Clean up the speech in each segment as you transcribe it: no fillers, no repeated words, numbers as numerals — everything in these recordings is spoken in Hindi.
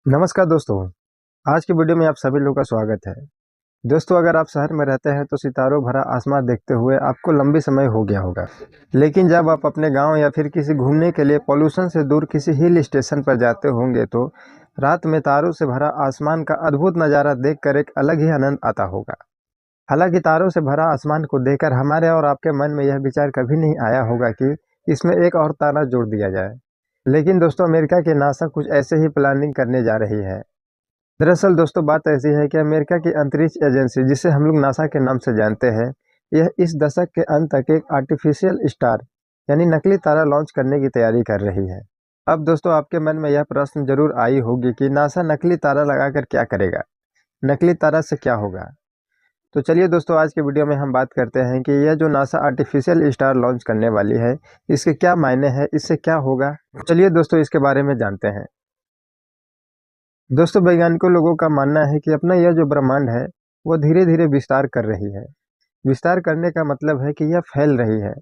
नमस्कार दोस्तों। आज की वीडियो में आप सभी लोगों का स्वागत है। दोस्तों, अगर आप शहर में रहते हैं तो सितारों भरा आसमान देखते हुए आपको लंबी समय हो गया होगा। लेकिन जब आप अपने गांव या फिर किसी घूमने के लिए पॉल्यूशन से दूर किसी हिल स्टेशन पर जाते होंगे तो रात में तारों से भरा आसमान का अद्भुत नज़ारा देखकर एक अलग ही आनंद आता होगा। हालांकि तारों से भरा आसमान को देखकर हमारे और आपके मन में यह विचार कभी नहीं आया होगा कि इसमें एक और तारा जोड़ दिया जाए। लेकिन दोस्तों, अमेरिका की नासा कुछ ऐसे ही प्लानिंग करने जा रही है। दरअसल दोस्तों, बात ऐसी है कि अमेरिका की अंतरिक्ष एजेंसी, जिसे हम लोग नासा के नाम से जानते हैं, यह इस दशक के अंत तक एक आर्टिफिशियल स्टार यानी नकली तारा लॉन्च करने की तैयारी कर रही है। अब दोस्तों, आपके मन में यह प्रश्न जरूर आई होगी कि नासा नकली तारा लगाकर क्या करेगा, नकली तारा से क्या होगा। तो चलिए दोस्तों, आज के वीडियो में हम बात करते हैं कि यह जो नासा आर्टिफिशियल स्टार लॉन्च करने वाली है, इसके क्या मायने हैं, इससे क्या होगा। चलिए दोस्तों, इसके बारे में जानते हैं। दोस्तों, वैज्ञानिकों लोगों का मानना है कि अपना यह जो ब्रह्मांड है वो धीरे धीरे विस्तार कर रही है। विस्तार करने का मतलब है कि यह फैल रही है।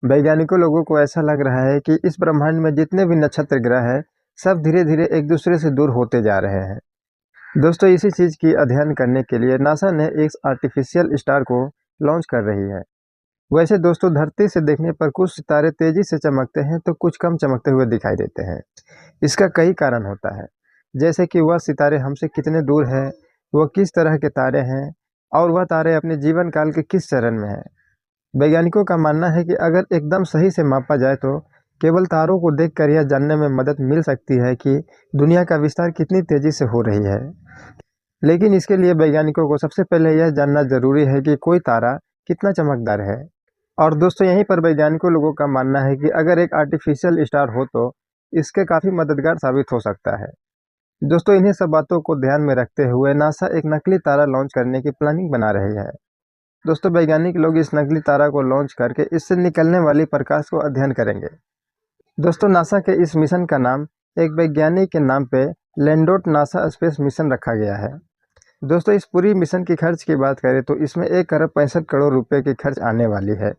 वैज्ञानिकों लोगों को ऐसा लग रहा है कि इस ब्रह्मांड में जितने भी नक्षत्र ग्रह हैं, सब धीरे धीरे एक दूसरे से दूर होते जा रहे हैं। दोस्तों, इसी चीज़ की अध्ययन करने के लिए नासा ने एक आर्टिफिशियल स्टार को लॉन्च कर रही है। वैसे दोस्तों, धरती से देखने पर कुछ सितारे तेजी से चमकते हैं तो कुछ कम चमकते हुए दिखाई देते हैं। इसका कई कारण होता है, जैसे कि वह सितारे हमसे कितने दूर हैं, वह किस तरह के तारे हैं और वह तारे अपने जीवन काल के किस चरण में हैं। वैज्ञानिकों का मानना है कि अगर एकदम सही से मापा जाए तो केवल तारों को देखकर यह जानने में मदद मिल सकती है कि दुनिया का विस्तार कितनी तेजी से हो रही है। लेकिन इसके लिए वैज्ञानिकों को सबसे पहले यह जानना जरूरी है कि कोई तारा कितना चमकदार है। और दोस्तों, यहीं पर वैज्ञानिकों लोगों का मानना है कि अगर एक आर्टिफिशियल स्टार हो तो इसके काफ़ी मददगार साबित हो सकता है। दोस्तों, इन्हीं सब बातों को ध्यान में रखते हुए नासा एक नकली तारा लॉन्च करने की प्लानिंग बना रही है। दोस्तों, वैज्ञानिक लोग इस नकली तारा को लॉन्च करके इससे निकलने वाली प्रकाश को अध्ययन करेंगे। दोस्तों, नासा के इस मिशन का नाम एक वैज्ञानिक के नाम पे लैंडोट नासा स्पेस मिशन रखा गया है। दोस्तों, इस पूरी मिशन की खर्च की बात करें तो इसमें 1 अरब 65 करोड़ रुपए की खर्च आने वाली है।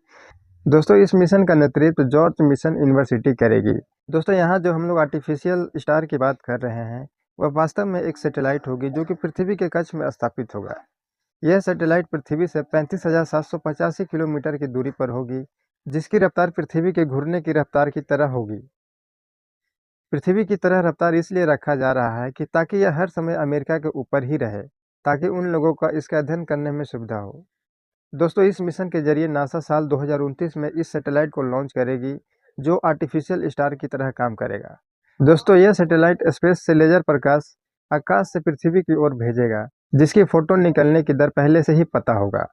दोस्तों, इस मिशन का नेतृत्व जॉर्ज मिशन यूनिवर्सिटी करेगी। दोस्तों, यहाँ जो हम लोग आर्टिफिशियल स्टार की बात कर रहे हैं वह वास्तव में एक सैटेलाइट होगी जो कि पृथ्वी के कक्ष में स्थापित होगा। यह सैटेलाइट पृथ्वी से 35,785 किलोमीटर की दूरी पर होगी, जिसकी रफ्तार पृथ्वी के घूरने की रफ्तार की तरह होगी। पृथ्वी की तरह रफ्तार इसलिए रखा जा रहा है कि ताकि यह हर समय अमेरिका के ऊपर ही रहे, ताकि उन लोगों का इसका अध्ययन करने में सुविधा हो। दोस्तों, इस मिशन के जरिए नासा साल 2029 में इस सैटेलाइट को लॉन्च करेगी, जो आर्टिफिशियल स्टार की तरह काम करेगा। दोस्तों, यह सैटेलाइट स्पेस से लेजर प्रकाश आकाश से पृथ्वी की ओर भेजेगा, जिसकी फोटोन निकलने की दर पहले से ही पता होगा।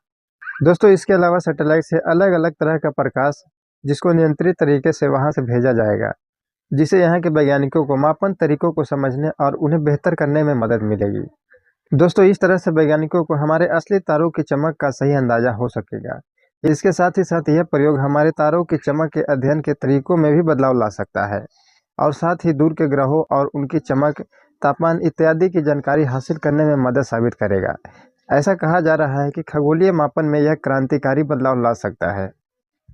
दोस्तों, इसके अलावा सैटेलाइट से अलग अलग तरह का प्रकाश, जिसको नियंत्रित तरीके से वहां से भेजा जाएगा, जिससे यहाँ के वैज्ञानिकों को मापन तरीकों को समझने और उन्हें बेहतर करने में मदद मिलेगी। दोस्तों, इस तरह से वैज्ञानिकों को हमारे असली तारों की चमक का सही अंदाजा हो सकेगा। इसके साथ ही साथ यह प्रयोग हमारे तारों की चमक के अध्ययन के तरीकों में भी बदलाव ला सकता है और साथ ही दूर के ग्रहों और उनकी चमक, तापमान इत्यादि की जानकारी हासिल करने में मदद साबित करेगा। ऐसा कहा जा रहा है कि खगोलीय मापन में यह क्रांतिकारी बदलाव ला सकता है।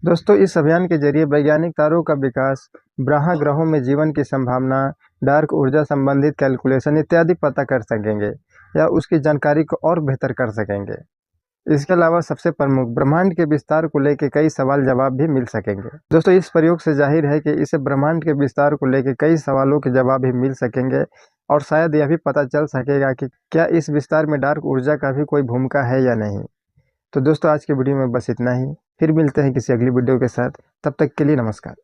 दोस्तों, इस अभियान के जरिए वैज्ञानिक तारों का विकास, ग्रह ग्रहों में जीवन की संभावना, डार्क ऊर्जा संबंधित कैलकुलेशन इत्यादि पता कर सकेंगे या उसकी जानकारी को और बेहतर कर सकेंगे। इसके अलावा सबसे प्रमुख ब्रह्मांड के विस्तार को लेकर कई सवाल जवाब भी मिल सकेंगे। दोस्तों, इस प्रयोग से जाहिर है कि इसे ब्रह्मांड के विस्तार को लेकर कई सवालों के जवाब भी मिल सकेंगे और शायद यह भी पता चल सकेगा कि क्या इस विस्तार में डार्क ऊर्जा का भी कोई भूमिका है या नहीं। तो दोस्तों, आज की वीडियो में बस इतना ही। फिर मिलते हैं किसी अगली वीडियो के साथ। तब तक के लिए नमस्कार।